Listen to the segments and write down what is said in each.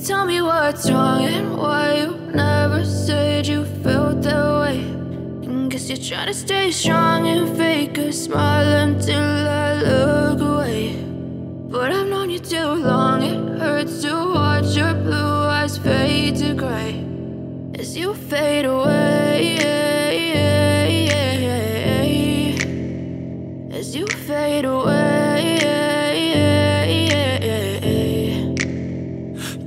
Tell me what's wrong and why you never said you felt that way. And guess you're trying to stay strong and fake a smile until I look away. But I've known you too long, it hurts to watch your blue eyes fade to gray as you fade away, as you fade away.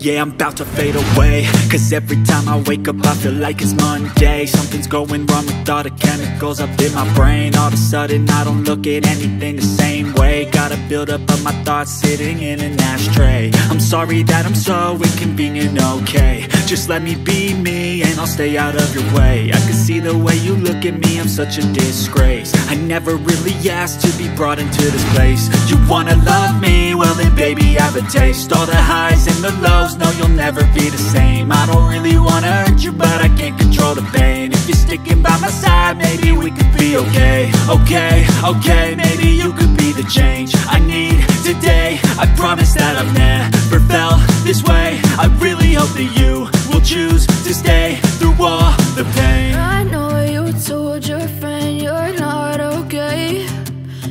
Yeah, I'm about to fade away, cause every time I wake up I feel like it's Monday. Something's going wrong with all the chemicals up in my brain. All of a sudden I don't look at anything the same way. Gotta build up of my thoughts sitting in an ashtray. I'm sorry that I'm so inconvenient, okay. Just let me be me and I'll stay out of your way. I can see the way you look at me, I'm such a disgrace. I never really asked to be brought into this place. You wanna love me? Well then baby have a taste. All the highs and the lows, no, you'll never be the same. I don't really wanna hurt you, but I can't control the pain. If you're sticking by my side, maybe we could be okay. Okay, maybe you could be the change I need today. I promise that I've never felt this way. I really hope that you will choose to stay through all the pain. I know you told your friend you're not okay,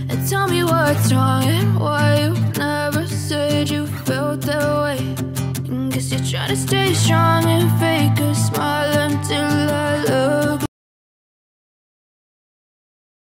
and tell me what's wrong and why you never said you felt that way. Guess you're trying to stay strong and fake